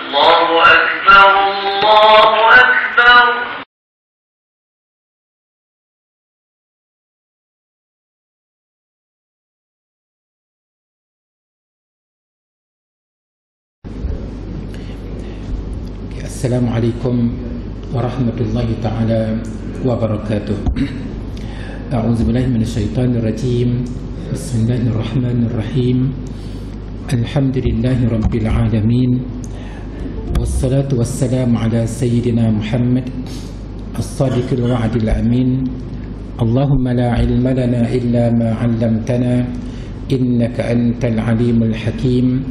الله أكبر الله أكبر. Assalamualaikum warahmatullahi ta'ala wabarakatuh. A'udzubillahi minasyaitonirrajim. Bismillahirrahmanirrahim. Alhamdulillahi rabbil alamin. Wassalatu wassalamu ala sayyidina Muhammad as-sadiqil wa'dil amin. Allahumma la ilma lana illa ma 'allamtana innaka antal alimul hakim.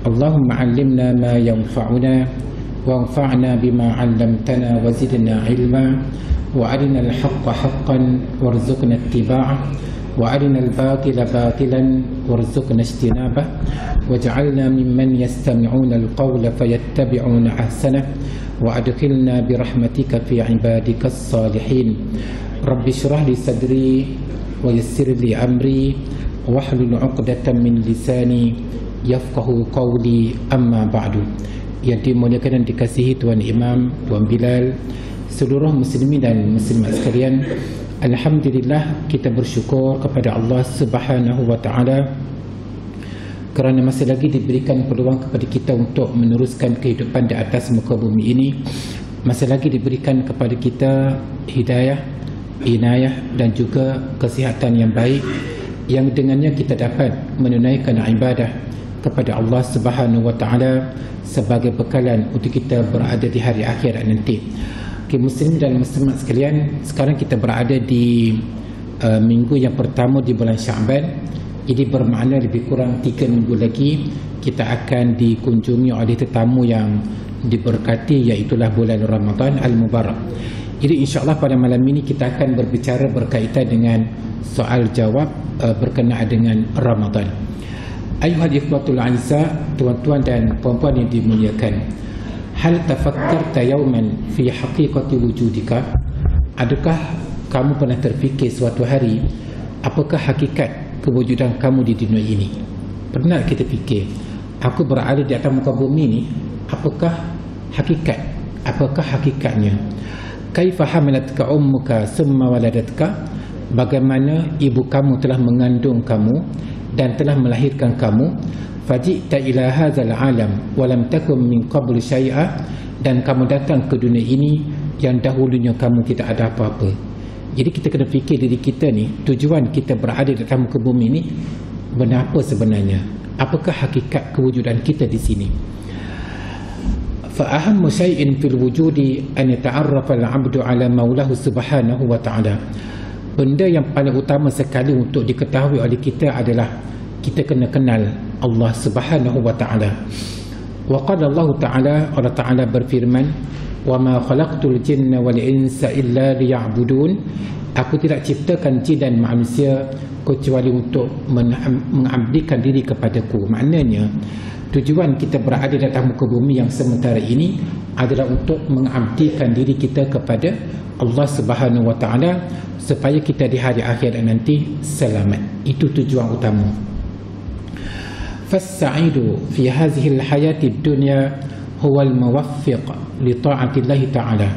Allahumma 'allimna ma yanfa'una وانفعنا بما علمتنا وزدنا علما وأرنا الحق حقا وارزقنا اتباعه وأرنا الباطل باطلا وارزقنا اجتنابه واجعلنا ممن يستمعون القول فيتبعون أحسنه وأدخلنا برحمتك في عبادك الصالحين. رب اشرح لي صدري ويسر لي أمري واحلل عقدة من لساني يفقه قولي. أما بعد. Yang dimuliakan dan dikasihi Tuan Imam, Tuan Bilal, seluruh muslimin dan muslimat sekalian, alhamdulillah kita bersyukur kepada Allah Subhanahu wa taala kerana masih lagi diberikan peluang kepada kita untuk meneruskan kehidupan di atas muka bumi ini. Masih lagi diberikan kepada kita hidayah, inayah dan juga kesihatan yang baik, yang dengannya kita dapat menunaikan ibadah kepada Allah Subhanahu wa taala sebagai bekalan untuk kita berada di hari akhirat nanti. Okay, muslim dan muslimat sekalian, sekarang kita berada di minggu yang pertama di bulan Syaban. Ini bermakna lebih kurang 3 minggu lagi kita akan dikunjungi oleh tetamu yang diberkati, iaitulah bulan Ramadan Al-Mubarak. Jadi insyaAllah pada malam ini kita akan berbicara berkaitan dengan soal jawab berkenaan dengan Ramadan. Ayuhal ikhwatul a'izza, tuan-tuan dan puan-puan yang dimuliakan, hal tafakkarta yawman fi haqiqati wujudika? Adakah kamu pernah terfikir suatu hari apakah hakikat kewujudan kamu di dunia ini? Pernah kita fikir, aku berada di atas muka bumi ini, apakah hakikat? Apakah hakikatnya? Kaifa hamalatka ummuka summa waladatka? Bagaimana ibu kamu telah mengandung kamu dan telah melahirkan kamu? Faji'ta ila hadzal alam wa lam takum min qabl syai'a, dan kamu datang ke dunia ini yang dahulunya kamu tidak ada apa-apa. Jadi kita kena fikir diri kita ni, tujuan kita berada di atas muka bumi ni benapa sebenarnya? Apakah hakikat kewujudan kita di sini? Fa ahammu syai'in fil wujudi an yata'arrafa al-'abdu 'ala maulahu subhanahu wa ta'ala. Benda yang paling utama sekali untuk diketahui oleh kita adalah kita kena kenal Allah Subhanahu wa taala. Wa qala Allah taala, Allah taala berfirman, "Wa ma khalaqtul jinna wal insa illa liya'budun." Aku tidak ciptakan jin dan manusia kecuali untuk mengabdikan diri kepadaku. Maknanya tujuan kita berada di atas muka bumi yang sementara ini adalah untuk mengabdikan diri kita kepada Allah Subhanahu wa taala supaya kita di hari akhirat nanti selamat. Itu tujuan utama. Fas-sa'idu fi hadhihi al-hayati ad-dunya huwa al-muwaffiq li ta'ati Allah ta'ala.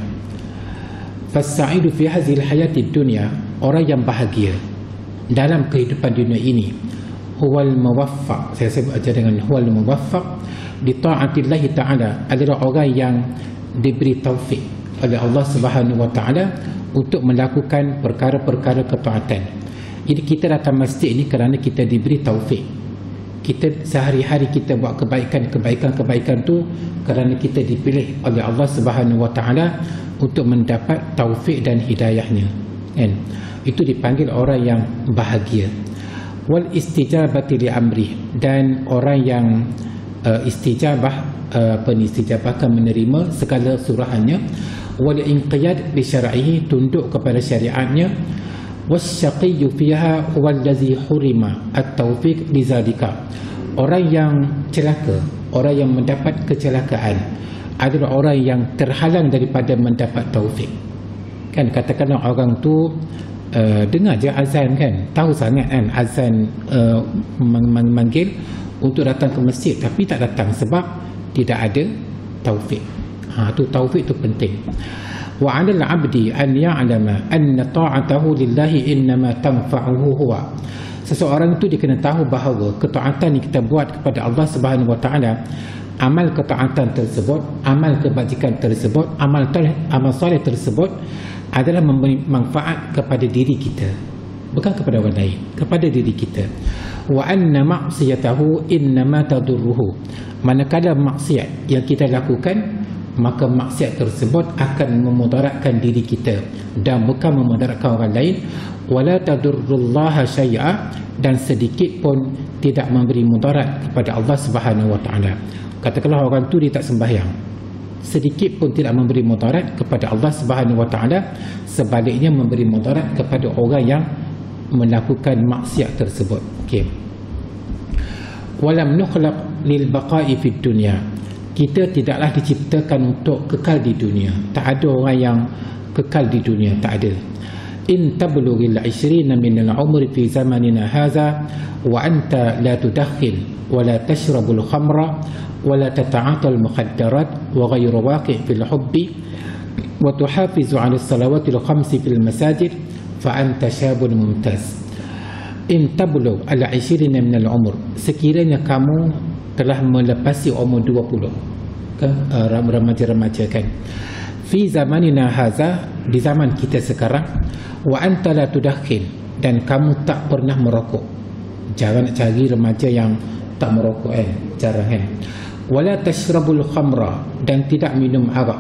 Fas-sa'idu fi hadhihi al-hayati ad-dunya, orang yang bahagia dalam kehidupan dunia ini, huwa al-muwaffaq, saya sebut aja dengan huwa al-muwaffaq li ta'ati Allah ta'ala, adalah orang yang diberi taufik oleh Allah Subhanahu wa taala untuk melakukan perkara-perkara ketaatan. Jadi kita datang masjid ini kerana kita diberi taufik. Kita sehari-hari kita buat kebaikan tu kerana kita dipilih oleh Allah Subhanahu wa taala untuk mendapat taufik dan hidayahnya. Kan? Itu dipanggil orang yang bahagia. Wal istijabati li amri, dan orang yang istijabahkan menerima segala suruhannya. Wal inqiyad bi syar'ihi, tunduk kepada syariatnya. Wasyaqiyyu fiha huwa allazi hurima at-taufiq bizalika. Orang yang celaka, orang yang mendapat kecelakaan adalah orang yang terhalang daripada mendapat taufik. Kan katakanlah orang tu dengar je azan kan, tahu sangat kan azan memanggil untuk datang ke masjid, tapi tak datang sebab tidak ada taufik. Tu taufik tu penting. Wa 'alal 'abdi an ya'lama anna ta'atahu lillahi innama tanfa'uhu huwa. Seseorang itu dia kena tahu bahawa ketaatan yang kita buat kepada Allah Subhanahu wa taala, amal ketaatan tersebut, amal kebajikan tersebut, amal soleh tersebut adalah memberi manfaat kepada diri kita, bukan kepada orang lain, kepada diri kita. Wa anna ma'siyatahu innama tadurruhu. Manakala maksiat yang kita lakukan, maka maksiat tersebut akan memudaratkan diri kita dan bukan memudaratkan orang lain. Wala tadurrullaha syai'a, dan sedikit pun tidak memberi mudarat kepada Allah Subhanahu wa taala. Katakanlah orang tu dia tak sembahyang, sedikit pun tidak memberi mudarat kepada Allah Subhanahu wa taala, sebaliknya memberi mudarat kepada orang yang melakukan maksiat tersebut. Okey. Walam nukhlaq lil baqa'i fid dunya. Kita tidaklah diciptakan untuk kekal di dunia. Tak ada orang yang kekal di dunia, tak ada. In tablughil 20 min al-umri fi zamanina hadha wa anta la tudakhil wa la tashrabul khamra wa la tata'atal mukhaddarat wa ghayru waqi' fil hubbi wa tuhafizu 'ala as-salawati al-khams fil masajid fa anta syabun mumtaz. In tablugh al-20 min al-umr, sekiranya kamu telah melepasi umur 20, kan, remaja-remaja kan, fi zamanina haza, di zaman kita sekarang, wa anta la tudakhil, dan kamu tak pernah merokok. Jangan nak cari remaja yang tak merokok kan, jarang kan. Wala tashrabul khamra, dan tidak minum arak.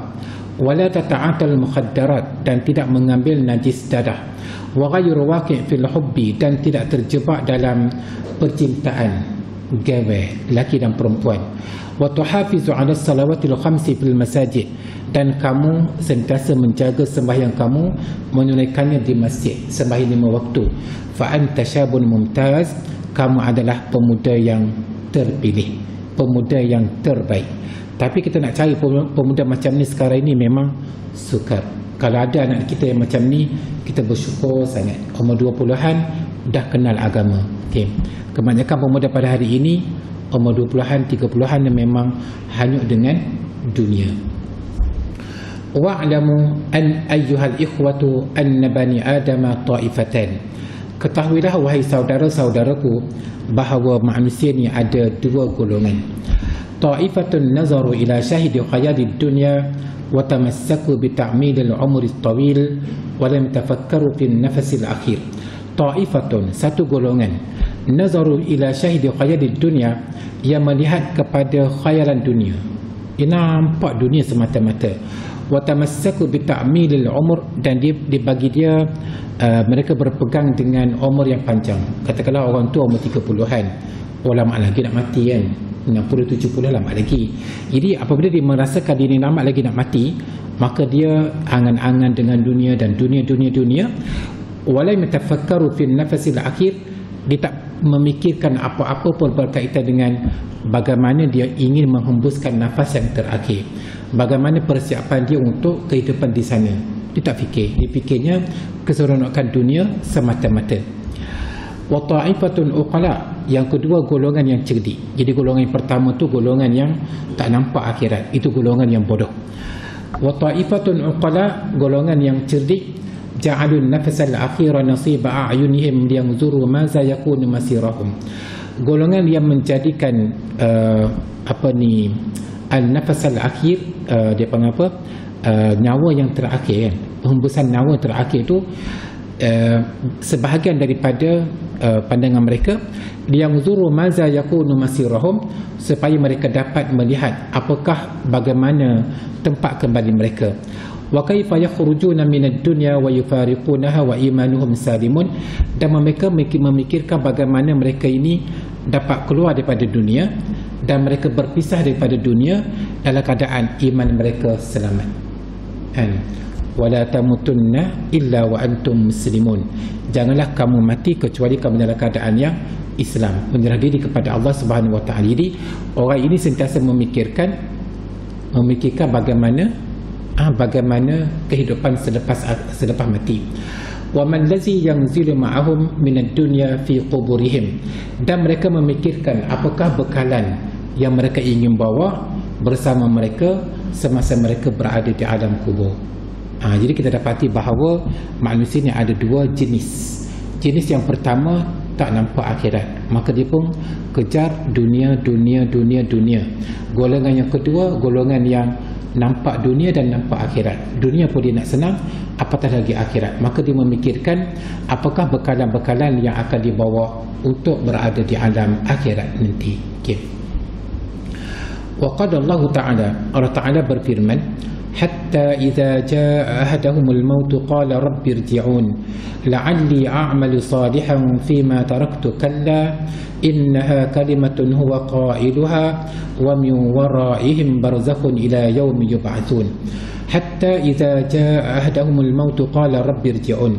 Wala tata'atal mukhaddarat, dan tidak mengambil najis dadah. Wa ghayru waqi' fil hubbi, dan tidak terjebak dalam percintaan gawe laki dan perempuan. Wa tuhafizu 'ala salawatil khamsi fil masajid, dan kamu sentiasa menjaga sembahyang kamu, menunaikannya di masjid, sembahyang 5 waktu. Fa anta syabun mumtaz, kamu adalah pemuda yang terpilih, pemuda yang terbaik. Tapi kita nak cari pemuda macam ni sekarang ini memang sukar. Kalau ada anak kita yang macam ni, kita bersyukur sangat. Umur 20-an dah kenal agama. Okay. Kebanyakan pemuda pada hari ini umur 20-an, 30-an yang memang hanyut dengan dunia. Wa'lamu an ayyuhal ikhwatu anna bani adama ta'ifatan. Ketahuilah wahai saudara-saudaraku bahawa manusia ni ada 2 golongan. Ta'ifatun nazaru ila syahidi khayalid dunya wa tamassaku bi ta'milil umri tawil wa lam tafakkaru fi nafasil akhir. Ta'ifatun, satu golongan, nazaru ila syahidi khayalid dunya, yang melihat kepada khayalan dunia, dia nampak dunia semata-mata. Wa tamassaku bi ta'milil umur, dan dia dibagi dia mereka berpegang dengan umur yang panjang. Katakanlah orang tua umur 30-an, lama lagi nak mati kan, 60-70 lama lagi. Jadi apabila dia merasakan diri lama lagi nak mati, maka dia angan-angan dengan dunia dan dunia. Walai metafakkaru fi nafasil akhir, dia tak memikirkan apa-apa pun berkaitan dengan bagaimana dia ingin menghembuskan nafas yang terakhir, bagaimana persiapan dia untuk kehidupan di sana. Dia tak fikir, dia fikirnya keseronokan dunia semata-mata. Wa ta'ifatun uqala, yang kedua golongan yang cerdik. Jadi golongan yang pertama tu golongan yang tak nampak akhirat, itu golongan yang bodoh. Wa ta'ifatun uqala, golongan yang cerdik, ja'alun nafasal akhira nasiba a'yunihim liyanzuru ma za yakunu masirahum. Golongan yang menjadikan al-nafasal akhir, dia panggil apa, nyawa yang terakhir kan, hembusan nyawa terakhir tu, sebahagian daripada pandangan mereka, liyanzuru ma za yakunu masirahum, supaya mereka dapat melihat apakah bagaimana tempat kembali mereka. Wa kaifa yakhrujuna minad dunya wa yufariqunaha wa imanuhum salimun, dan mereka memikirkan bagaimana mereka ini dapat keluar daripada dunia dan mereka berpisah daripada dunia dalam keadaan iman mereka selamat. Wala tamutunna illa wa antum muslimun, janganlah kamu mati kecuali kamu dalam keadaan yang Islam, menyerah diri kepada Allah Subhanahu wa taala. Jadi orang ini sentiasa memikirkan bagaimana kehidupan selepas mati. Wa man lazi yanzilu ma'ahum minad dunya fi quburihim, dan mereka memikirkan apakah bekalan yang mereka ingin bawa bersama mereka semasa mereka berada di alam kubur. Jadi kita dapati bahawa manusia ni ada dua jenis. Jenis yang pertama tak nampak akhirat, maka dia pun kejar dunia. Golongan yang kedua, golongan yang nampak dunia dan nampak akhirat. Dunia pun dia nak senang, apatah lagi akhirat. Maka dia memikirkan apakah bekalan-bekalan yang akan dibawa untuk berada di alam akhirat nanti. Wa qala Allah Ta'ala, Allah Ta'ala berfirman, hatta idza jaa ahaduhumul maut qala rabbi irji'un la'alli a'malu salihan fima taraktu kalla innaha kalimatun huwa qailuha wa min wara'ihim barzakhun ila yaumi yub'atsun. Hatta idza jaa ahaduhumul maut qala rabbi irji'un,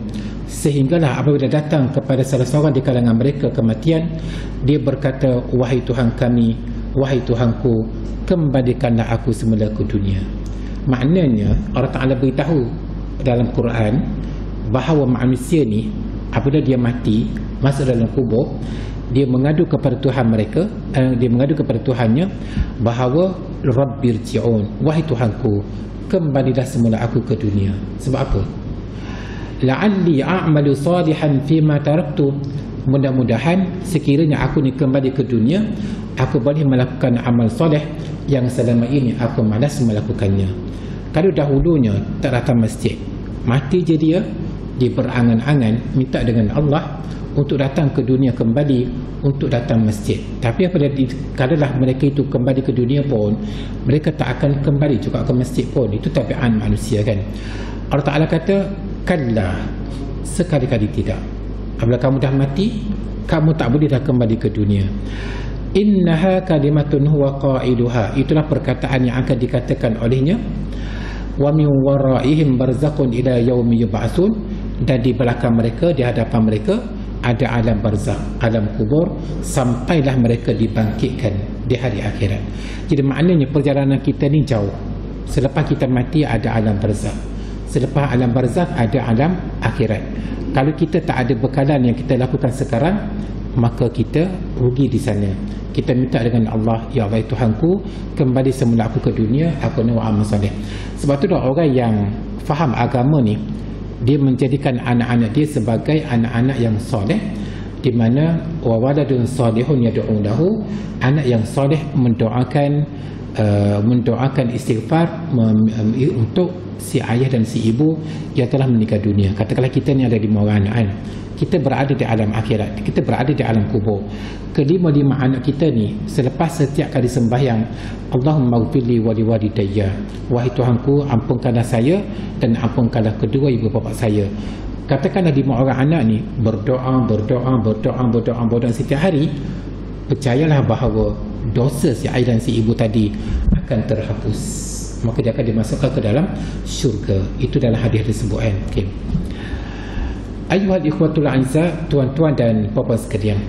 sehinggalah apabila datang kepada salah seorang di kalangan mereka kematian, dia berkata, wahai Tuhan kami, wahai Tuhanku, kembalikanlah aku semula ke dunia. Maknanya Allah Ta'ala beritahu dalam Quran bahawa manusia ni apabila dia mati, masuk dalam kubur, dia mengadu kepada Tuhan mereka, dia mengadu kepada Tuhannya bahawa Rabbirji'un, wahai Tuhanku, kembalilah semula aku ke dunia. Sebab apa? La'alli a'malu salihan fima taraktu, mudah-mudahan sekiranya aku ni kembali ke dunia, aku boleh melakukan amal soleh yang selama ini aku malas melakukannya. Kalau dahulunya tak datang masjid, mati je dia berangan-angan minta dengan Allah untuk datang ke dunia kembali, untuk datang masjid. Tapi apabila kadalah mereka itu kembali ke dunia pun, mereka tak akan kembali juga ke masjid pun. Itu tabiat manusia kan. Allah Ta'ala kata, kalla, sekali-kali tidak. Apabila kamu dah mati, kamu tak boleh dah kembali ke dunia. Innaha kalimatun huwa qailuha, itulah perkataan yang akan dikatakan olehnya. Wa min waraihim barzakhun ila yaumi yub'atsun, dan di belakang mereka, di hadapan mereka ada alam barzakh, alam kubur, sampailah mereka dibangkitkan di hari akhirat. Jadi maknanya perjalanan kita ni jauh. Selepas kita mati ada alam barzakh, selepas alam barzakh ada alam akhirat. Kalau kita tak ada bekalan yang kita lakukan sekarang, maka kita rugi di sana. Kita minta dengan Allah, ya Allah Tuhanku, kembali semula aku ke dunia, aku nak amal soleh. Sebab tu orang yang faham agama ni, dia menjadikan anak-anak dia sebagai anak-anak yang soleh, di mana wa waladun salihun yad'u lahu, anak yang soleh mendoakan istighfar untuk si ayah dan si ibu yang telah meninggal dunia. Katakanlah kita ni ada 5 orang anak kan, kita berada di alam akhirat, kita berada di alam kubur. Kelima-lima anak kita ni, selepas setiap kali sembahyang, Allahumma ghfirli wa liwalidayya, wahai Tuhanku, ampunkanlah saya dan ampunkanlah kedua ibu bapa saya. Katakanlah 5 orang anak ni berdoa setiap hari, percayalah bahawa dosa si ayah dan si ibu tadi akan terhapus, maka dia akan dimasukkan ke dalam syurga. Itu dalam hadis disebut kan. Okay. Ayuhal ikhwatul a'izza, tuan-tuan dan puan-puan sekalian,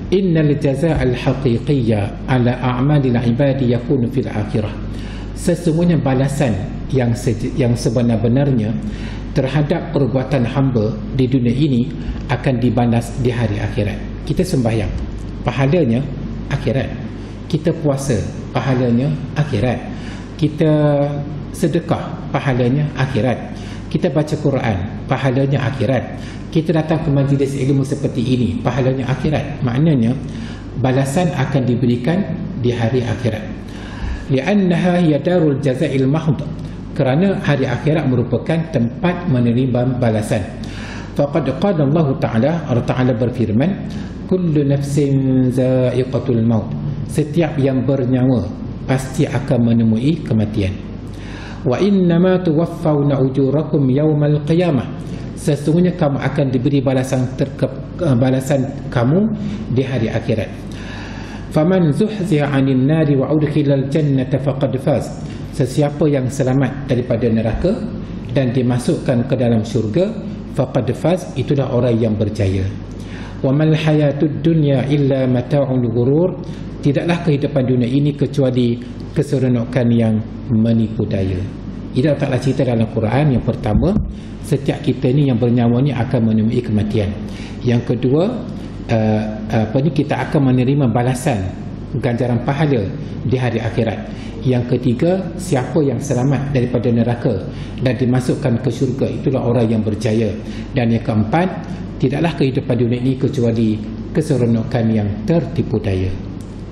innal jazaa'al haqiqiyya ala a'malil ibadi yakunu fil akhirah, sesungguhnya balasan yang sebenar-benarnya terhadap perbuatan hamba di dunia ini akan dibalas di hari akhirat. Kita sembahyang, pahalanya akhirat. Kita puasa, pahalanya akhirat. Kita sedekah, pahalanya akhirat. Kita baca Quran, pahalanya akhirat. Kita datang ke majlis ilmu seperti ini, pahalanya akhirat. Maknanya balasan akan diberikan di hari akhirat. Li'annaha hiya darul jaza'il mahd, kerana hari akhirat merupakan tempat menerima balasan. Faqad qala Allah Ta'ala, Allah Ta'ala berfirman, kullu nafsin za'iqatul maut, setiap yang bernyawa pasti akan menemui kematian. Wa innama tuwaffawna ujurakum yawmal qiyamah, sesungguhnya kamu akan diberi balasan kamu di hari akhirat. Faman zuhziha 'anil nari wa udkhilal jannata faqad faz, sesiapa yang selamat daripada neraka dan dimasukkan ke dalam syurga, faqad faz, itulah orang yang berjaya. Wa mal hayatud dunya illa mata'ul ghurur, tidaklah kehidupan dunia ini kecuali keseronokan yang menipu daya. Ini taklah cerita dalam Quran. Yang pertama, setiap kita ni yang bernyawa ni akan menemui kematian. Yang kedua, kita akan menerima balasan ganjaran pahala di hari akhirat. Yang ketiga, siapa yang selamat daripada neraka dan dimasukkan ke syurga, itulah orang yang berjaya. Dan yang keempat, tidaklah kehidupan dunia ini kecuali keseronokan yang tertipu daya.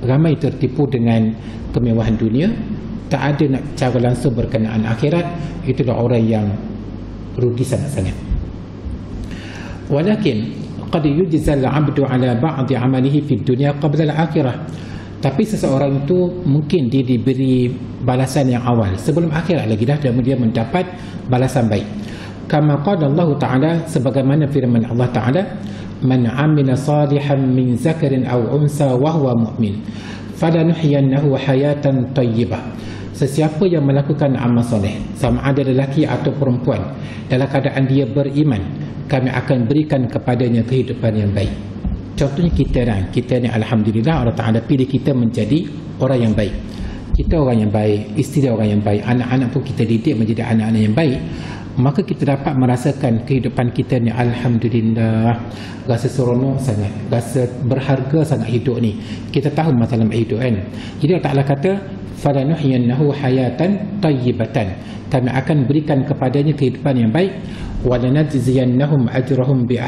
Ramai tertipu dengan kemewahan dunia, tak ada nak cara langsung berkenaan akhirat. Itulah orang yang rugi sangat-sangat. Walakin qad yujzal 'abdu 'ala ba'd 'amalihi fid dunya qabla al-akhirah. Tapi seseorang itu mungkin dia diberi balasan yang awal sebelum akhirat lagi dah, dan dia mendapat balasan baik. Kama qala Allah Ta'ala, sebagaimana firman Allah Ta'ala, man 'amila salihan min zakarin aw unsa wa huwa mu'min falanuhyiyannahu hayatan thayyibah. Sesiapa yang melakukan amal soleh, sama ada lelaki atau perempuan, dalam keadaan dia beriman, kami akan berikan kepadanya kehidupan yang baik. Contohnya kita ni alhamdulillah Allah Ta'ala pilih kita menjadi orang yang baik. Kita orang yang baik, isteri orang yang baik, anak-anak pun kita didik menjadi anak-anak yang baik. Maka kita dapat merasakan kehidupan kita ni alhamdulillah, rasa seronok sangat, rasa berharga sangat hidup ni. Kita tahu masalah hidup kan. Jadi Allah Ta'ala kata falanuhyiyannahu hayatan tayyibatan, kami akan berikan kepadanya kehidupan yang baik. Walanajziyannahum ajrahum bi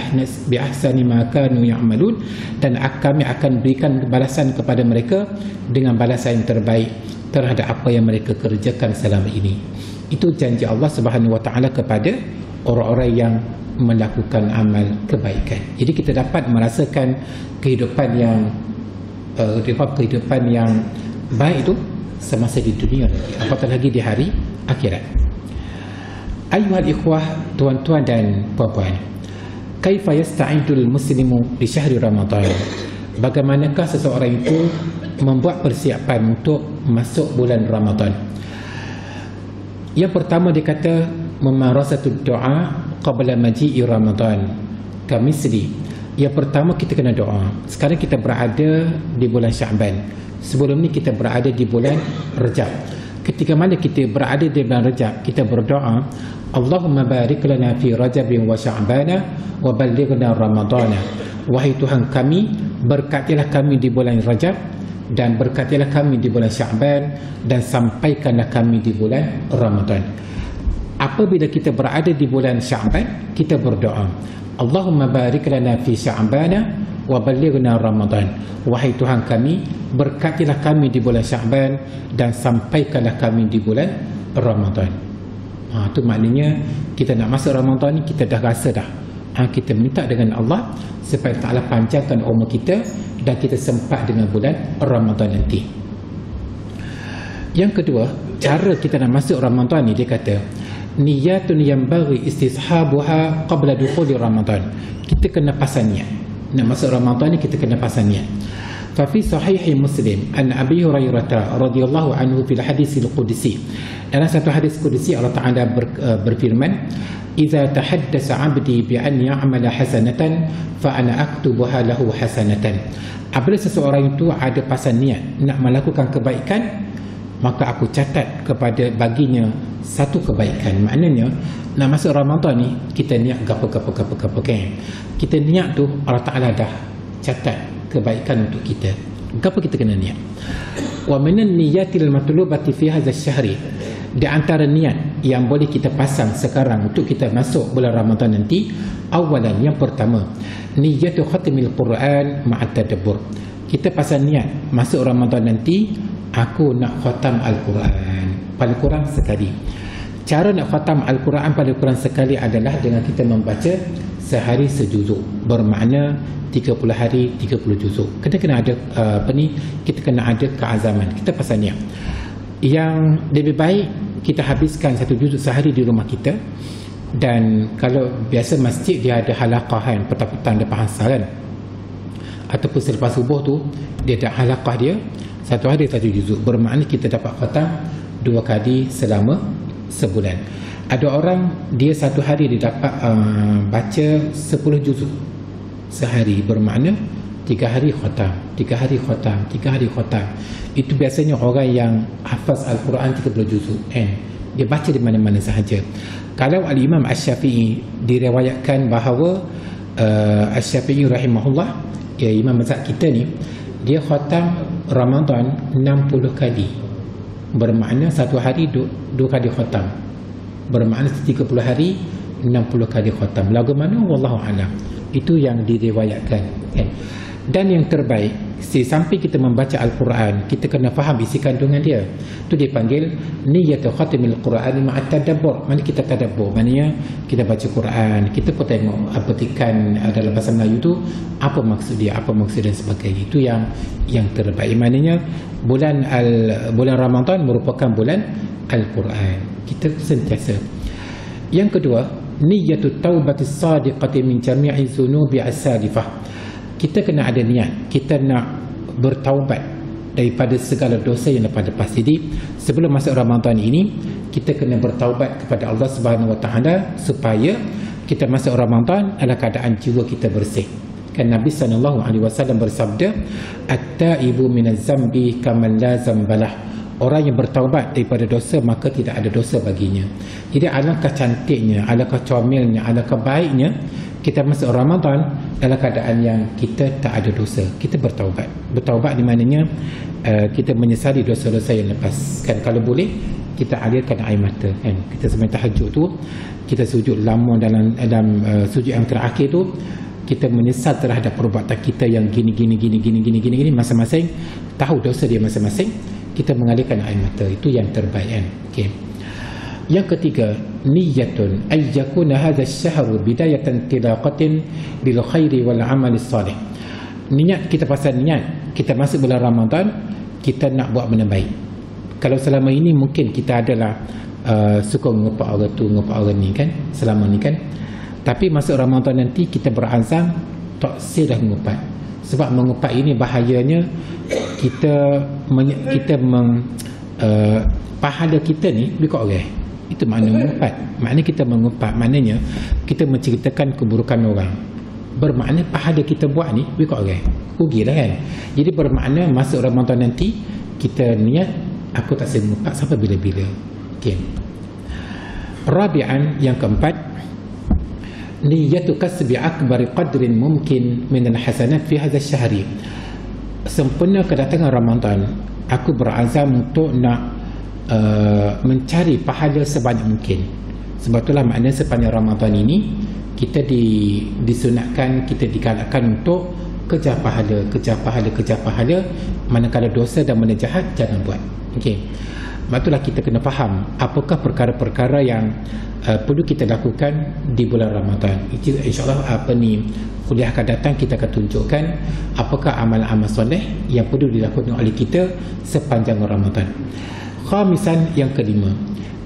ahsani ma kanu ya'malun, dan kami akan berikan balasan kepada mereka dengan balasan yang terbaik terhadap apa yang mereka kerjakan selama ini. Itu janji Allah Subhanahu wa taala kepada orang-orang yang melakukan amal kebaikan. Jadi kita dapat merasakan kehidupan yang baik itu semasa di dunia lagi, apatah lagi di hari akhirat. Ayuhal ikhwah, tuan-tuan dan puan-puan, kaifa yasta'idul muslimu di syahri Ramadan? Bagaimanakah seseorang itu membuat persiapan untuk masuk bulan Ramadan? Yang pertama dia kata memarasatud doa qabla maji'i Ramadan kamisli. Yang pertama kita kena doa. Sekarang kita berada di bulan Sya'ban, sebelum ni kita berada di bulan Rajab. Ketika mana kita berada di bulan Rajab, kita berdoa, Allahumma barik lana fi Rajabin wa Sya'bana wa ballighna Ramadana. Wahai Tuhan kami, berkatilah kami di bulan Rajab dan berkatilah kami di bulan Sya'ban, dan sampaikanlah kami di bulan Ramadan. Apabila kita berada di bulan Sya'ban, kita berdoa, Allahumma barik lana fi Sya'bana wa ballighna Ramadan. Wahai Tuhan kami, berkatilah kami di bulan Sya'ban dan sampaikanlah kami di bulan Ramadan. Itu maknanya kita nak masuk Ramadan ni, kita dah rasa dah. Kita minta dengan Allah supaya Ta'ala panjangkan umur kita dan kita sempat dengan bulan Ramadan nanti. Yang kedua, cara kita nak masuk Ramadan ni, dia kata niyatun yanbaghi istishabuha qabla dukhuli Ramadan. Kita kena pasang niat. Nak masuk Ramadan ni kita kena pasang niat. Fa fi sahih Muslim an Abi Hurairah radhiyallahu anhu fil hadis al-qudsi. Dalam satu hadis qudsi Allah Taala berfirman, "Idza tahaddasa 'abdi bi an ya'mala hasanatan fa ana aktubuha lahu hasanatan." Apabila seseorang itu ada pasang niat nak melakukan kebaikan, maka aku catat kepada baginya satu kebaikan. Maknanya nak masuk Ramadan ni kita niat gapo kan. Kita niat tu Allah Taala dah catat kebaikan untuk kita. Gapo kita kena niat. Wa minan niyatil matlubati fi hadzal syahri, di antara niat yang boleh kita pasang sekarang untuk kita masuk bulan Ramadan nanti, awalan, yang pertama, niyatu khatimil Quran ma'at tadabbur. Kita pasang niat masuk Ramadan nanti, aku nak khatam Al-Quran paling kurang sekali. Cara nak khatam Al-Quran paling kurang sekali adalah dengan kita membaca sehari sejuzuk, bermakna 30 hari 30 juzuk. Kita kena ada kita kena ada keazaman. Kita pasang niat. Yang lebih baik kita habiskan satu juzuk sehari di rumah kita. Dan kalau biasa masjid dia ada halaqah kan, petang-petang lepas asar kan, ataupun selepas subuh tu dia ada halaqah dia, satu hari satu juzuk, bermakna kita dapat khatam 2 kali selama sebulan. Ada orang dia satu hari dia dapat baca 10 juzuk sehari, bermakna 3 hari khatam, 3 hari khatam, 3 hari khatam. Itu biasanya orang yang hafaz Al-Quran 30 juzuk kan, dia baca di mana-mana sahaja. Kalau Al-Imam Asy-Syafi'i diriwayatkan bahawa Asy-Syafi'i rahimahullah, ya imam mazhab kita ni, dia khatam Ramadan 60 kali. Bermakna satu hari 2 kali khatam. Bermakna 30 hari 60 kali khatam. Lagu mana wallahu alam. Itu yang diriwayatkan, kan? Dan yang terbaik, sampai kita membaca Al-Quran, kita kena faham isi kandungan dia. Itu dipanggil niyatul khatimil Quran ma'at tadabbur. Mana kita tadabbur, maknanya kita baca Quran, kita pun tengok apa petikan dalam bahasa Melayu tu, apa maksud dia, apa maksud dan sebagainya. Itu yang terbaik. Maknanya bulan Ramadan merupakan bulan Al-Quran. Kita sentiasa. Yang kedua, niyatut taubatis sadiqati min jami'i zunubi as-salifah. Kita kena ada niat, kita nak bertaubat daripada segala dosa yang lepas. Jadi sebelum masuk Ramadan ini, kita kena bertaubat kepada Allah Subhanahu Wa Taala supaya kita masuk Ramadan dalam keadaan jiwa kita bersih. Kan Nabi SAW bersabda, at-taibu minaz zambi kaman la zambalah. Orang yang bertaubat daripada dosa, maka tidak ada dosa baginya. Jadi alangkah cantiknya, alangkah comelnya, alangkah baiknya kita masuk Ramadan dalam keadaan yang kita tak ada dosa. Kita bertaubat. Bertaubat di mananya kita menyesali dosa-dosa yang lepas. Kan kalau boleh kita alirkan air mata, kan. Kita sembahyang tahajud tu, kita sujud lama dalam sujud yang terakhir tu, kita menyesal terhadap perbuatan kita yang gini masing-masing tahu dosa dia masing-masing, kita mengalirkan air mata. Itu yang terbaik, kan. Okey. Yang ketiga, niyatun ay yakuna hadha ash-shahru bidayatan tilaqatin bil khairi wal amali salih. Niat, kita pasal niat kita masuk bulan Ramadan, kita nak buat benda baik. Kalau selama ini mungkin kita adalah suka mengepak orang tu, mengepak orang ni, kan, selama ni, kan. Tapi masuk Ramadan nanti kita berazam tak sedah mengepak. Sebab mengepak ini bahayanya pahala kita ni lebih kat orang. Itu makna mengepak. Maknanya kita mengepak, maknanya kita menceritakan keburukan orang. Bermakna pahala kita buat ni lebih kat orang. Rugilah, kan. Jadi bermakna masuk Ramadan nanti kita niat, aku tak saya mengepak sampai bila-bila. Okay. Rabi'an, yang keempat, niyatu kasbi akbari qadrin mungkin min al-hasanat fi hadha ash-shahri. Sempena kedatangan Ramadan, aku berazam untuk nak mencari pahala sebanyak mungkin. Sebab itulah maknanya sepanjang Ramadan ini kita disunatkan, kita digalakkan untuk kejar pahala. Manakala dosa dan benda jahat jangan buat. Okey. Sebab itulah kita kena faham apakah perkara-perkara yang perlu kita lakukan di bulan Ramadan. InsyaAllah kuliah akan datang kita akan tunjukkan apakah amal-amal soleh yang perlu dilakukan oleh kita sepanjang Ramadan. Khamisan, yang kelima,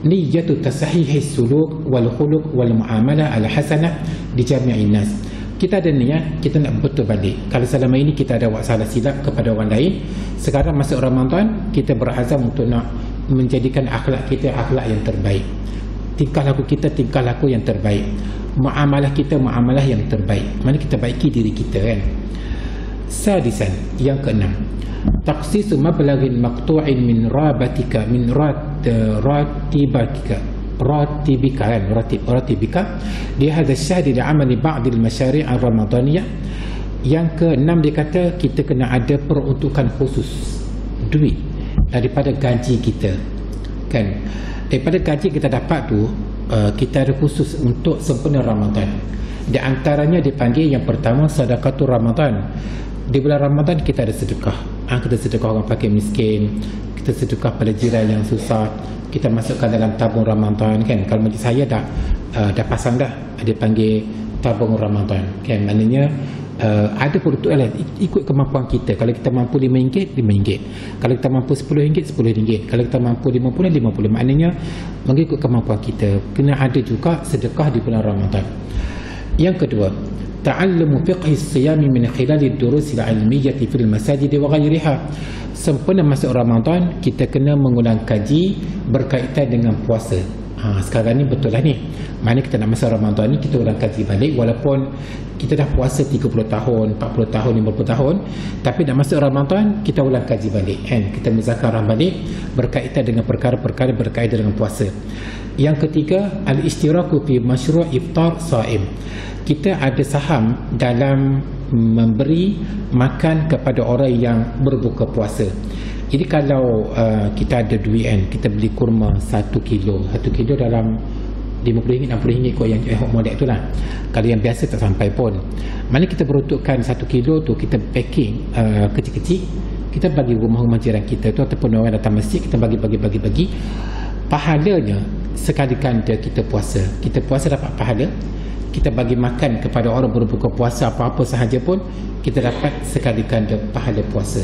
niyatu tasahihi suluk wal khuluq wal muamalah al hasanah di jami'in nas. Kita ada niat, kita nak betul balik. Kalau selama ini kita ada buat salah silap kepada orang lain, sekarang masuk Ramadan kita berazam untuk nak menjadikan akhlak kita akhlak yang terbaik. Tingkah laku kita tingkah laku yang terbaik. Muamalah kita muamalah yang terbaik. Mana kita baiki diri kita, kan. Sadisan, yang keenam, taqsisu mablaghin maqtu'in min rabatika min ratibika di hadha ash-shahr li 'amali ba'd al-mashari' ar-ramadaniyah. Yang keenam, dia kata kita kena ada peruntukan khusus duit daripada gaji kita, kan. Daripada gaji kita dapat tu, kita ada khusus untuk sempena Ramadan. Di antaranya dipanggil yang pertama sedekatul Ramadan. Di bulan Ramadan kita ada sedekah. Kita sedekah orang fakir miskin, kita sedekah pada jiran yang susah, kita masukkan dalam tabung Ramadan, kan. Kalau macam saya dah pasang dah, dia panggil tabung Ramadan, kan. Maknanya ada produk lah, ikut kemampuan kita. Kalau kita mampu RM5, RM5. Kalau kita mampu RM10, RM10. Kalau kita mampu RM50, RM50. Maknanya mengikut kemampuan kita. Kena ada juga sedekah di bulan Ramadan. Yang kedua, ta'allumu fiqhi as-siyami min khilali ad-durus al-'ilmiyyah fil masajid wa ghayriha. Sempena masuk Ramadan, kita kena mengulang kaji berkaitan dengan puasa. Sekarang ni betul lah ni, mana kita nak masa Ramadan ni kita ulang kaji balik, walaupun kita dah puasa 30 tahun, 40 tahun, 50 tahun, tapi nak masuk Ramadan kita ulang kaji balik kan, kita muzakarah balik berkaitan dengan perkara-perkara berkaitan dengan puasa. Yang ketiga, al-ishtiraku fi masyru' iftar saim. Kita ada saham dalam memberi makan kepada orang yang berbuka puasa. Jadi kalau kita ada duit kan, kita beli kurma 1 kilo dalam RM50, RM60 kot yang model tu lah. Kalau yang biasa tak sampai pun. Mana kita peruntukkan 1 kilo tu, kita packing kecil-kecil, kita bagi rumah-rumah jiran kita tu, ataupun orang datang masjid, kita bagi. Pahalanya sekali ganda kita puasa. Kita puasa dapat pahala. Kita bagi makan kepada orang berbuka puasa apa-apa sahaja pun, kita dapat sekali ganda pahala puasa.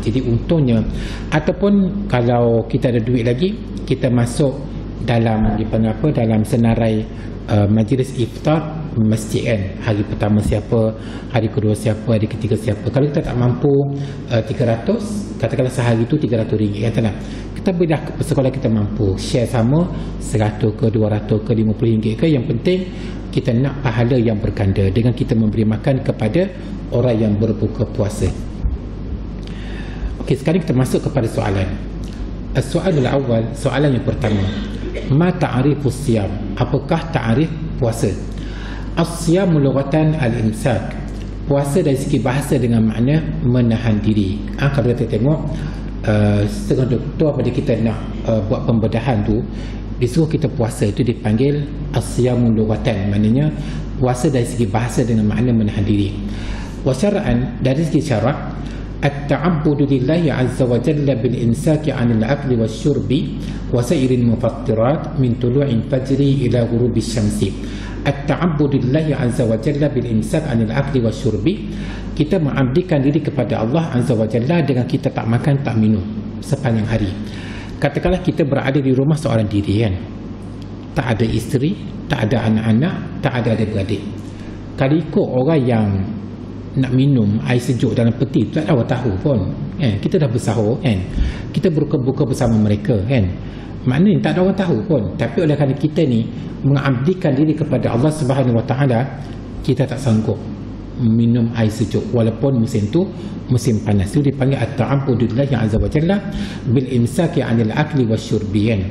Jadi untungnya. Ataupun kalau kita ada duit lagi, kita masuk dalam dalam senarai majlis iftar masjid kan. Hari pertama siapa, hari kedua siapa, hari ketiga siapa. Kalau kita tak mampu 300, katakanlah sehari tu RM300 katalah, kita berilah ke sekolah kita mampu share sama 100 ke 200 ke RM50 ke. Yang penting kita nak pahala yang berganda dengan kita memberi makan kepada orang yang berbuka puasa. Okey, sekarang kita masuk kepada soalan. Soalan awal, soalan yang pertama, ma ta'rifus siyam? Apakah ta'rif puasa? As-siyamu lughatan al-imsak. Puasa dari segi bahasa dengan makna menahan diri. Kalau kita tengok setengah doktor pada kita nak buat pembedahan tu, disuruh kita puasa, itu dipanggil as-siyamu lughatan, maknanya puasa dari segi bahasa dengan makna menahan diri. Wa syar'an, dari segi syarak, at-ta'abbudu lillahi azza wa jalla bil insaki 'anil akli wasyurbi wa sa'iril mufattirat min tulu'il fajri ila ghurubi syamsi. At-ta'abbudu lillahi azza wa jalla bil imsak 'anil akli wasyurbi, kita mengabdikan diri kepada Allah azza wa jalla dengan kita tak makan tak minum sepanjang hari. Katakanlah kita berada di rumah seorang diri kan, tak ada isteri, tak ada anak-anak, tak ada adik-beradik. Kalau ikut orang yang nak minum air sejuk dalam peti, tak ada orang tahu pun kan? Kita dah bersahur kan, kita berbuka bersama mereka kan, maknanya tak ada orang tahu pun. Tapi oleh kerana kita ni mengabdikan diri kepada Allah Subhanahu Wa Taala, kita tak sanggup minum air sejuk walaupun musim tu musim panas. Itu dipanggil at-ta'abbudu lillahi azza wa jalla bil imsaki 'anil akli wasyurbi kan,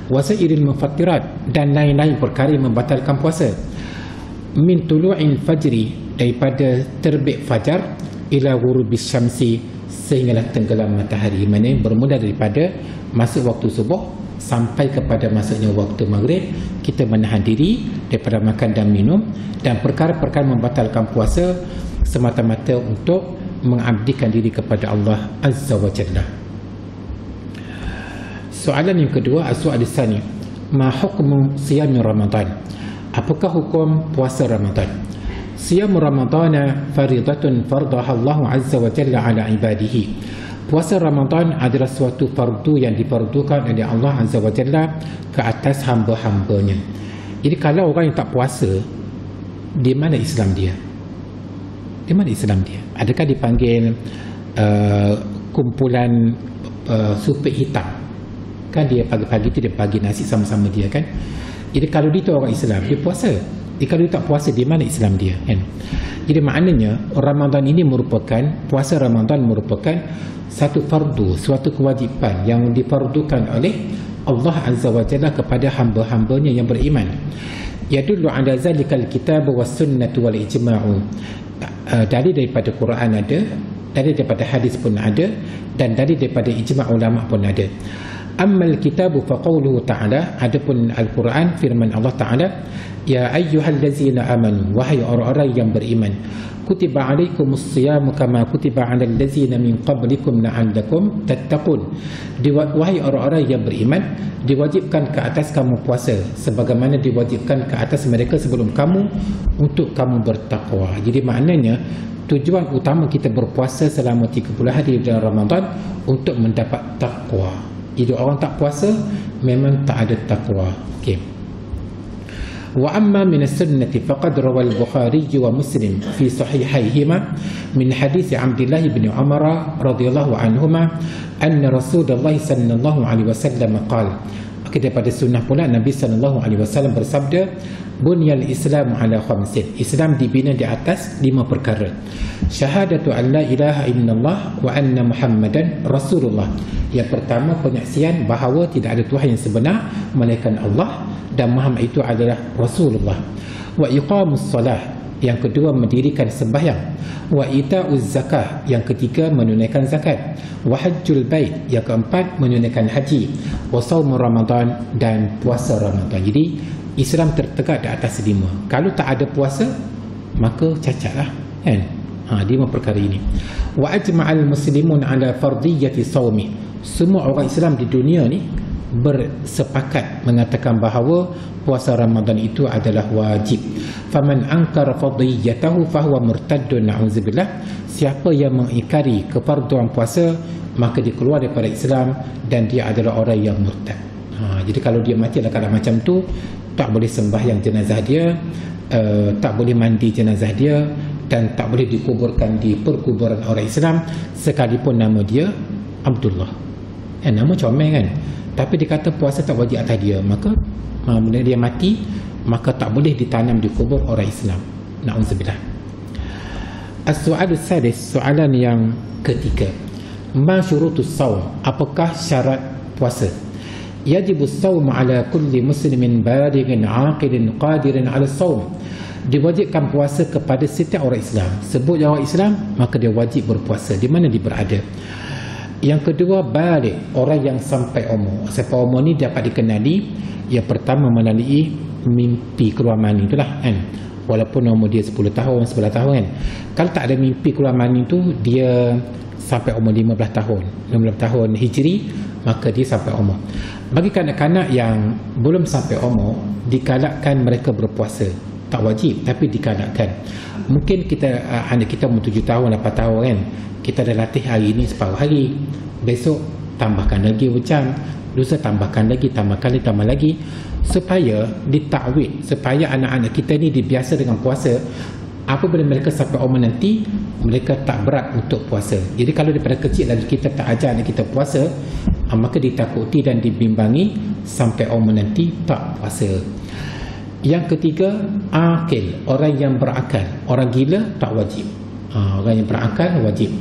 wa sa'iril mufattirat, dan lain-lain perkara yang membatalkan puasa. Min tulu'il fajri, daripada terbit fajar, ila ghurubis syamsi, sehinggalah tenggelam matahari. Maknanya bermula daripada masuk waktu subuh sampai kepada masuknya waktu maghrib, kita menahan diri daripada makan dan minum dan perkara-perkara membatalkan puasa semata-mata untuk mengabdikan diri kepada Allah azza wa jalla. Soalan yang kedua, as-su'al tsani, ma hukmu siyam Ramadan? Apakah hukum puasa Ramadan? Siyam Ramadana faridatun fardaha Allah azza wa jalla ala ibadihi. Puasa Ramadan adalah suatu fardu yang difardukan oleh Allah azza wa jalla ke atas hamba-hambanya. Jadi kalau orang yang tak puasa, di mana Islam dia? Di mana Islam dia? Adakah dipanggil kumpulan supit hitam? Kan dia pagi-pagi tu dia bagi nasi sama-sama dia kan? Jadi kalau dia tu orang Islam, dia puasa. Jadi kalau dia tak puasa, di mana Islam dia kan? Jadi maknanya Ramadan ini merupakan, puasa Ramadan merupakan satu fardu, suatu kewajipan yang difardukan oleh Allah azza wa jalla kepada hamba-hambanya yang beriman. Yadullu ala zalikal kitab was sunnah wal ijma'u. Dari daripada Quran ada, dari daripada hadis pun ada, dan dari daripada ijma' ulama pun ada. Ammal kitabu faqawluhu ta'ala, adapun Al-Quran firman Allah Ta'ala, ya ayyuhallazina amanu, wahai orang-orang yang beriman, kutiba alaikumus siyamu kama kutiba alal ladzina min qablikum la'allakum tattaqun. Wahai orang-orang yang beriman, diwajibkan ke atas kamu puasa sebagaimana diwajibkan ke atas mereka sebelum kamu untuk kamu bertakwa. Jadi maknanya tujuan utama kita berpuasa selama 30 hari bulan Ramadan untuk mendapat takwa. Jadi orang tak puasa memang tak ada takwa. Okey. Wa amma min as-sunnati faqad rawa al-Bukhari wa Muslim fi sahihayhima min hadits Abdullah bin Umar radhiyallahu anhuma anna Rasulullah sallallahu alaihi wasallam qala daripada sunnah pula Nabi SAW bersabda, bunyal Islam ala khamsin, Islam dibina di atas 5 perkara. Syahadatu an la ilaha illallah wa anna Muhammadan Rasulullah. Yang pertama, penyaksian bahawa tidak ada Tuhan yang sebenar melainkan Allah dan Muhammad itu adalah Rasulullah. Wa iqamus salah, yang kedua mendirikan sembahyang. Wa ita'uz zakah, yang ketiga menunaikan zakat. Wa hajjul bait, yang keempat menunaikan haji. Wa saumur Ramadan, dan puasa Ramadan. Jadi Islam tertegak di atas 5. Kalau tak ada puasa, maka cacatlah, kan? 5 perkara ini. Wa ajma'al muslimun ala fardiyati saumi. Semua orang Islam di dunia ni bersepakat mengatakan bahawa puasa Ramadan itu adalah wajib. Faman ankara fardiyatahu fahuwa murtaddun, na'udzubillah. Siapa yang mengingkari kefarduan puasa, maka dia keluar daripada Islam dan dia adalah orang yang murtad. Jadi kalau dia mati dalam keadaan macam tu, tak boleh sembahyang jenazah dia, tak boleh mandi jenazah dia, dan tak boleh dikuburkan di perkuburan orang Islam sekalipun nama dia Abdullah. Nama comel kan, tapi dia kata puasa tak wajib atas dia, maka bila dia mati, maka tak boleh ditanam di kubur orang Islam. Na'udzubillah. As-su'alus sadis, soalan yang ketiga. Ma syurutus saum, apakah syarat puasa? Yajibus saum ala kulli muslimin balighin aqilin qadirin ala saum. Diwajibkan puasa kepada setiap orang Islam. Sebut orang Islam, maka dia wajib berpuasa di mana dia berada. Yang kedua, balik, orang yang sampai umur. Sampai umur ni dapat dikenali, yang pertama melalui mimpi keluar mani, itulah kan. Walaupun umur dia 10 tahun, 11 tahun kan. Kalau tak ada mimpi keluar mani tu, dia sampai umur 15 tahun 15 tahun Hijri, maka dia sampai umur. Bagi kanak-kanak yang belum sampai umur, digalakkan mereka berpuasa. Tak wajib, tapi digalakkan. Mungkin kita anak kita umur 7 tahun, 8 tahun kan, kita dah latih hari ini separuh hari, besok tambahkan lagi macam, lusa tambahkan lagi, tambah lagi, supaya ditakwid, supaya anak-anak kita ni dibiasa dengan puasa. Apabila mereka sampai umur nanti, mereka tak berat untuk puasa. Jadi kalau daripada kecil lagi kita tak ajar anak kita puasa, maka ditakuti dan dibimbangi sampai umur nanti tak puasa. Yang ketiga, akil, orang yang berakal. Orang gila tak wajib. Orang yang berakal wajib.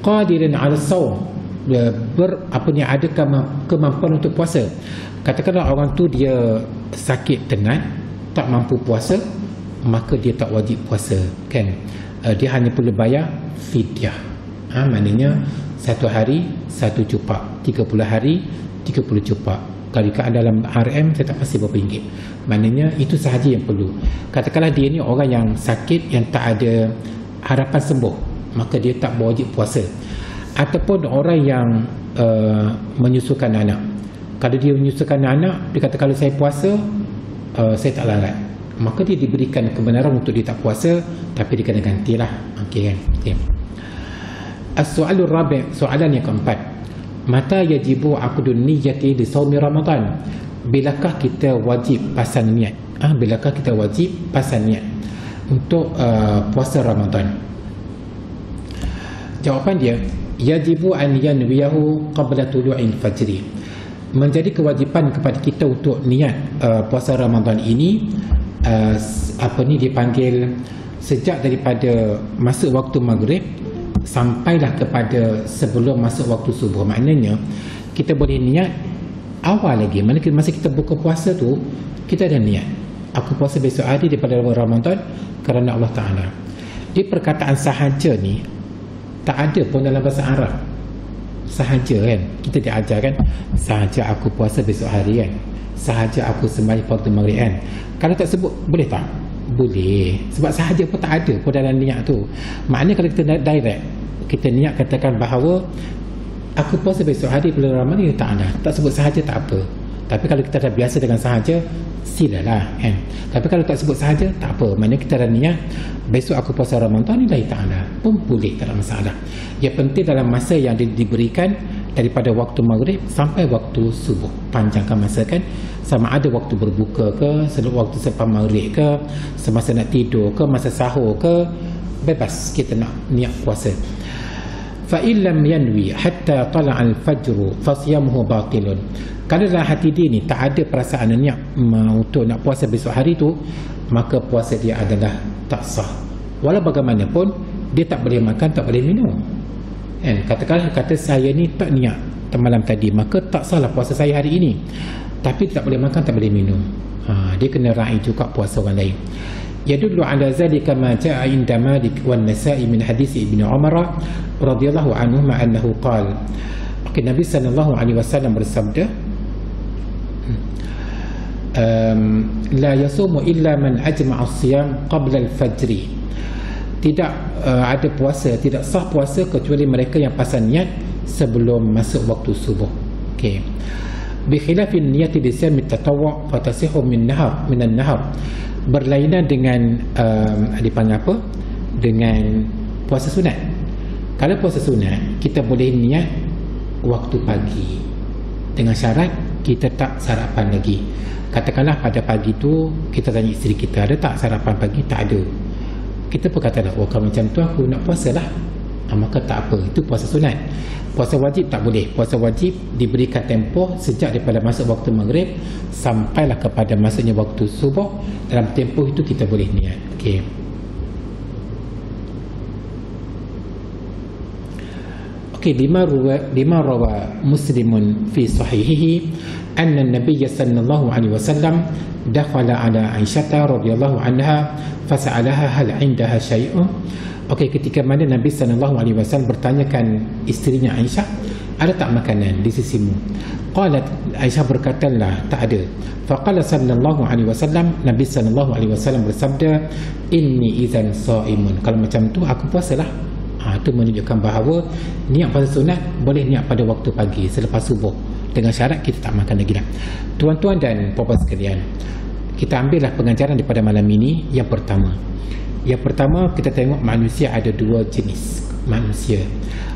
Qadirin ala saum, ada kemampuan untuk puasa. Katakanlah orang tu dia sakit tenat, tak mampu puasa, maka dia tak wajib puasa, kan? Dia hanya perlu bayar fidyah. Maknanya 1 hari 1 cupak, 30 hari 30 cupak. Kalau dalam RM saya tak pasti berapa ringgit. Maknanya itu sahaja yang perlu. Katakanlah dia ni orang yang sakit, yang tak ada harapan sembuh, maka dia tak berwajib puasa. Ataupun orang yang menyusukan anak. Kalau dia menyusukan anak, dia kata kalau saya puasa, saya tak larat, maka dia diberikan kebenaran untuk dia tak puasa, tapi dia kena gantilah. Okey kan? Okay. As-soalur rabi', soalan yang keempat. Mata yajibu aqdun niyyati li shaumi Ramadan? Bilakah kita wajib pasang niat? Bilakah kita wajib pasang niat untuk puasa Ramadan? Jawapan dia, yajibu an yanwiyahu qabla tulu'il fajri. Menjadi kewajipan kepada kita untuk niat puasa Ramadan ini, dipanggil sejak daripada masuk waktu maghrib sampailah kepada sebelum masuk waktu subuh. Maknanya kita boleh niat awal lagi, mana masa kita buka puasa tu, kita ada niat, aku puasa besok hari daripada Ramadan kerana Allah Ta'ala. Di perkataan sahaja ni tak ada pun dalam bahasa Arab. Sahaja kan, kita diajar kan, sahaja aku puasa besok hari kan, sahaja aku sembahyang fardu maghrib kan. Kalau tak sebut, boleh tak? Boleh. Sebab sahaja pun tak ada pun dalam niat tu. Maknanya kalau kita direct, kita niat katakan bahawa aku puasa besok hari bulan Ramadan, tak ada, tak sebut sahaja tak apa. Tapi kalau kita dah biasa dengan sahaja, silalah kan. Tapi kalau tak sebut sahaja, tak apa. Maknanya kita dah niat besok aku puasa Ramadan ni, ta'ala pun boleh, tak ada masalah. Yang penting dalam masa yang diberikan daripada waktu maghrib sampai waktu subuh, panjangkan masa kan. Sama ada waktu berbuka ke, waktu selepas maghrib ke, semasa nak tidur ke, masa sahur ke, bebas kita nak niat puasa. Fa illam yanwi hatta tala'al fajru fa siyamuhu batilun. Kalau dalam hati dia ni tak ada perasaan niat untuk nak puasa besok hari tu, maka puasa dia adalah tak sah. Walau bagaimanapun dia tak boleh makan, tak boleh minum. Katakanlah kata saya ni tak niat malam tadi, maka tak salah puasa saya hari ini. Tapi tak boleh makan, tak boleh minum. Dia kena raih juga puasa orang lain. Yadullu ala zalika ma jaa inda Malik wan Nasa'i min hadis Ibnu Umar radhiyallahu anhu annahu qala. Nabi sallallahu alaihi wasallam bersabda, la yasumu illa man ajma'a as-siyam qabla al-fajr. Tidak ada puasa, tidak sah puasa kecuali mereka yang pasal niat sebelum masuk waktu subuh. Okey. Bi khilafin niyati li siyam at-tatawwu' fa tasihu min an-nahar. Berlainan dengan dipanggil apa? Dengan puasa sunat. Kalau puasa sunat, kita boleh niat waktu pagi dengan syarat kita tak sarapan lagi. Katakanlah pada pagi tu kita tanya isteri kita, ada tak sarapan pagi? Tak ada. Kita pun katalah, oh kalau macam tu aku nak puasa lah. Maka tak apa, itu puasa sunat. Puasa wajib tak boleh. Puasa wajib diberikan tempoh sejak daripada masuk waktu maghrib sampailah kepada masuknya waktu subuh. Dalam tempoh itu kita boleh niat. Okey. Okey, lima rawa Muslimun fi sahihihi anna an-nabiy sallallahu alaihi wasallam dakhala ala Aisyah radhiyallahu anha fas'alaha hal 'indaha syai'un. Okey, ketika mana Nabi sallallahu alaihi wasallam bertanyakan isterinya Aisyah, ada tak makanan di sisimu? Qalat, Aisyah berkatalah tak ada. Faqala sallallahu alaihi wasallam, Nabi sallallahu alaihi wasallam bersabda, inni idzan shaimun. Kalau macam tu aku puasalah. Itu menunjukkan bahawa niat puasa sunat boleh niat pada waktu pagi selepas subuh, dengan syarat kita tak makan lagi dah. Tuan-tuan dan puan-puan sekalian, kita ambillah pengajaran daripada malam ini. Yang pertama kita tengok manusia ada dua jenis manusia.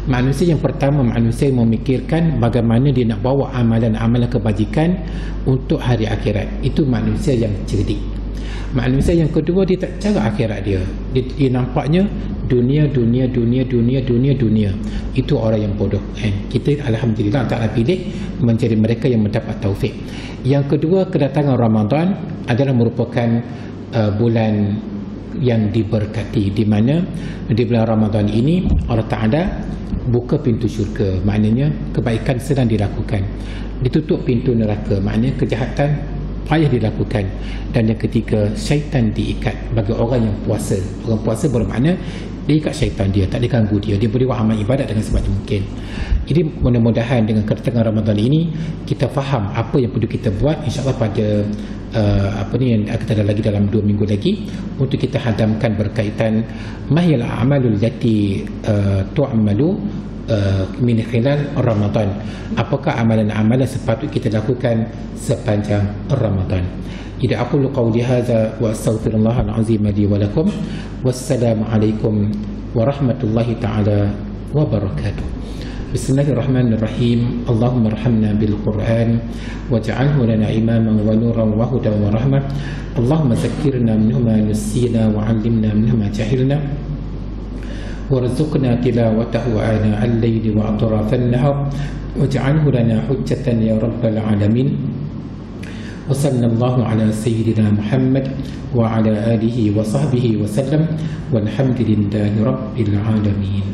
Manusia yang pertama, manusia yang memikirkan bagaimana dia nak bawa amalan-amalan kebajikan untuk hari akhirat. Itu manusia yang cerdik. Manusia yang kedua, dia tak cara akhirat dia. Dia nampaknya dunia. Itu orang yang bodoh. Kita alhamdulillah Ta'ala pilih menjadi mereka yang mendapat taufik. Yang kedua, kedatangan Ramadan adalah merupakan bulan yang diberkati, di mana di bulan Ramadan ini Allah Ta'ala buka pintu syurga, maknanya kebaikan sedang dilakukan. Ditutup pintu neraka, maknanya kejahatan payah dilakukan. Dan yang ketiga, syaitan diikat bagi orang yang puasa. Orang puasa bermakna diikat syaitan, dia tak diganggu dia boleh buat amal ibadat dengan sebanyak mungkin. Jadi mudah-mudahan dengan kedatangan Ramadan ini kita faham apa yang perlu kita buat. InsyaAllah pada yang kita ada lagi dalam 2 minggu lagi untuk kita hadamkan berkaitan mahil a'malul lati tu'amalu min khilal Ramadan. Apakah amalan-amalan sepatut kita lakukan sepanjang Ramadan. Jadi aqulu qawli hadza wa astaghfirullahal azim li wa lakum. Wassalamu alaikum warahmatullahi taala wabarakatuh. Bismillahirrahmanirrahim. Allahumma arhamna bil Qur'an waj'alhu lana imaman wa nuran wa hudan wa rahmah. Allahumma zakkirna minhu ma nusina wa 'allimna minhu ma jahilna. وارزقنا تلاوته آناء الليل وأطراف النهار واجعله لنا حجة يا رب العالمين. وصلى الله على سيدنا محمد وعلى آله وصحبه وسلم والحمد لله رب العالمين.